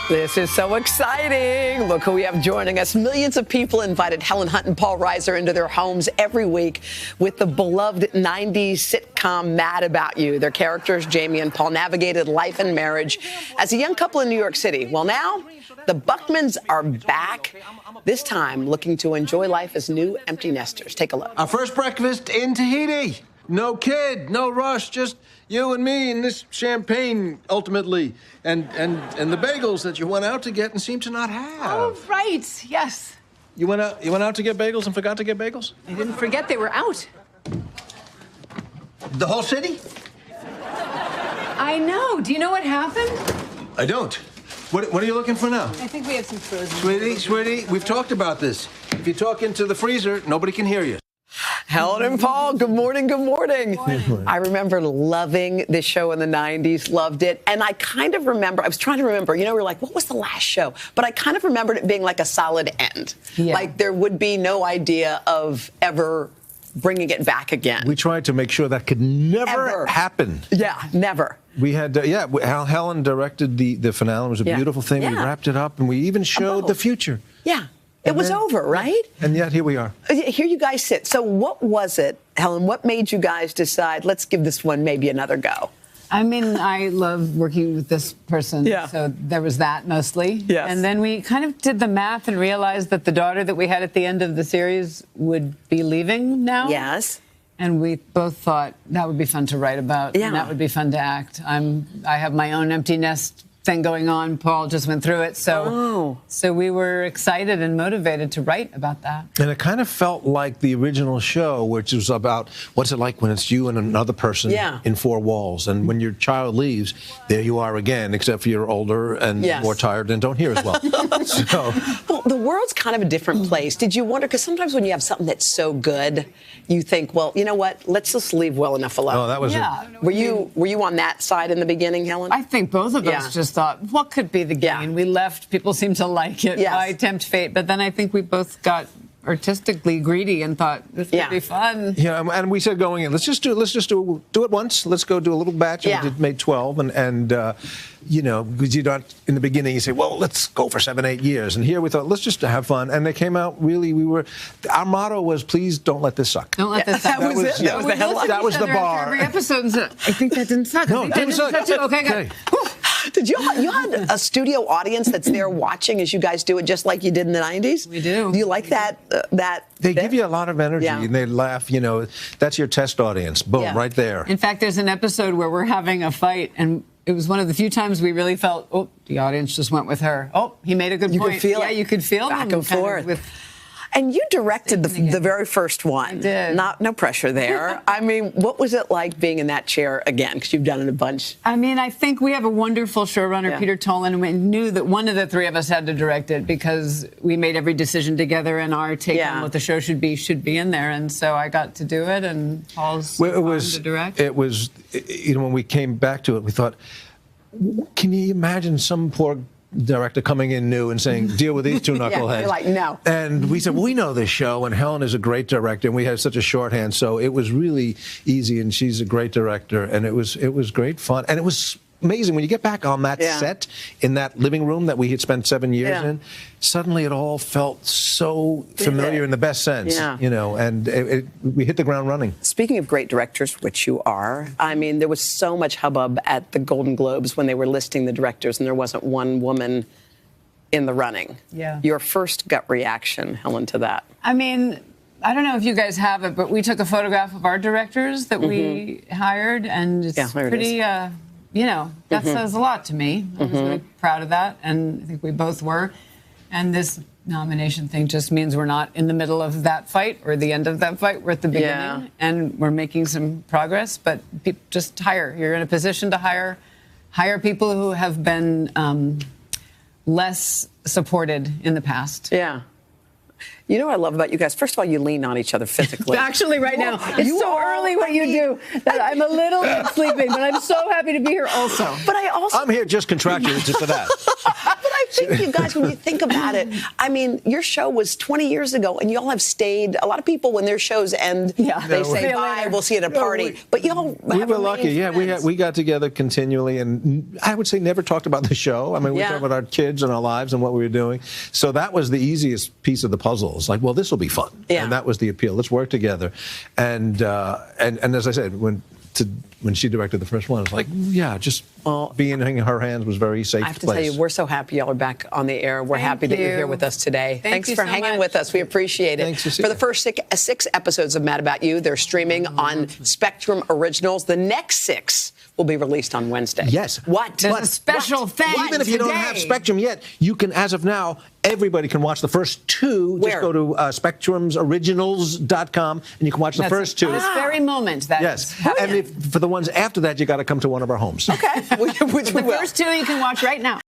This is so exciting. Look who we have joining us. Millions of people invited Helen Hunt and Paul Reiser into their homes every week with the beloved 90s sitcom Mad About You. Their characters, Jamie and Paul, navigated life and marriage as a young couple in New York City. Well, now the Buckmans are back, this time looking to enjoy life as new empty nesters. Take a look. Our first breakfast in Tahiti. No kid, no rush, just you and me and this champagne, ultimately, and the bagels that you went out to get and seemed to not have. Oh, right, yes. You went out to get bagels and forgot to get bagels? I didn't forget they were out. The whole city? I know. Do you know what happened? I don't. What are you looking for now? I think we have some frozen. Sweetie, we've talked about this. If you talk into the freezer, nobody can hear you. Helen and Paul, good morning, good morning. I remember loving this show in the 90s, loved it. And I kind of remember, I was trying to remember, you know, we're like, what was the last show? But I kind of remembered it being like a solid end. Yeah. Like there would be no idea of ever bringing it back again. We tried to make sure that could never happen. Yeah, never. We had, Helen directed the finale. It was a beautiful thing. We wrapped it up, and we even showed the future. Yeah. It was over, right? And yet, here we are. Here you guys sit. So what was it, Helen, what made you guys decide, let's give this one maybe another go? I mean, I love working with this person, so there was that mostly. Yes. And then we kind of did the math and realized that the daughter that we had at the end of the series would be leaving now. Yes. And we both thought that would be fun to write about, and that would be fun to act. I have my own empty nest thing going on. Paul just went through it, so we were excited and motivated to write about that. And it kind of felt like the original show, which was about what's it like when it's you and another person in four walls, and when your child leaves, there you are again, except for you're older and more tired and don't hear as well. Well, the world's kind of a different place. Did you wonder, because sometimes when you have something that's so good, you think, well, you know what, let's just leave well enough alone. Oh, that was Were you on that side in the beginning, Helen? I think both of us just thought, what could be the gain? We left, people seemed to like it. I tempt fate, but then I think we both got artistically greedy and thought this would be fun. Yeah, and we said going in, let's just do it once. Let's go do a little batch. And we made 12, and you know, because you don't in the beginning you say, well, let's go for 7-8 years, and here we thought let's just have fun, and they came out really. Our motto was, please don't let this suck. Don't let this suck. That was it. That was the headline. That was the bar. Every episode, I think that didn't suck. No, that didn't suck. Okay, good. Did you had a studio audience that's there watching as you guys do it, just like you did in the 90s? We do. Do you like that? They give you a lot of energy, and they laugh. You know, that's your test audience. Boom, right there. In fact, there's an episode where we're having a fight, and it was one of the few times we really felt, oh, the audience just went with her. Oh, he made a good point. You could feel it. Yeah, you could feel back them and forth. With And you directed the very first one. I did. No pressure there. I mean, what was it like being in that chair again? Because you've done it a bunch. I mean, I think we have a wonderful showrunner, Peter Tolan, and we knew that one of the three of us had to direct it because we made every decision together, and our take on what the show should be in there. And so I got to do it, and Paul's to direct. It was, you know, when we came back to it, we thought, can you imagine some poor director coming in new and saying, deal with these two knuckleheads? You're like, no. And we said, well, we know this show, and Helen is a great director, and we had such a shorthand, so it was really easy, and she's a great director, and it was great fun. And it was amazing when you get back on that set in that living room that we had spent 7 years in. Suddenly, it all felt so familiar in the best sense, you know. And we hit the ground running. Speaking of great directors, which you are, I mean, there was so much hubbub at the Golden Globes when they were listing the directors, and there wasn't one woman in the running. Yeah. Your first gut reaction, Helen, to that? I mean, I don't know if you guys have it, but we took a photograph of our directors that we hired, and it's pretty. You know, that says a lot to me. I was really proud of that, and I think we both were. And this nomination thing just means we're not in the middle of that fight or the end of that fight. We're at the beginning, and we're making some progress. But just hire. You're in a position to hire people who have been less supported in in the past. Yeah. You know what I love about you guys? First of all, you lean on each other physically. Actually, right now, it's so early what you do that I'm a little bit sleeping, but I'm so happy to be here also. But I'm here just contractually for that. But I think, you guys, when you think about it, I mean, your show was 20 years ago, and y'all have stayed. A lot of people, when their shows end, they say, bye, we'll see you at a party. But y'all we were lucky. Yeah, we got together continually, and I would say never talked about the show. I mean, we talked about our kids and our lives and what we were doing. So that was the easiest piece of the puzzle. It's like, well, this will be fun. And that was the appeal. Let's work together. And as I said, when she directed the first one, it was like, just being in her hands was very safe. I have to tell you, we're so happy y'all are back on the air. We're happy that you're here with us today. Thanks for hanging with us. We appreciate it. Thanks for the first six episodes of Mad About You, they're streaming on Spectrum Originals. The next 6 will be released on Wednesday. Yes. What? There's a special thing. Even if you don't have Spectrum yet, you can, as of now, everybody can watch the first 2. Where? Just go to spectrumsoriginals.com and you can watch the first 2. This very moment. Yes. And for the ones after that, you got to come to one of our homes. Okay. Which we the first 2 you can watch right now.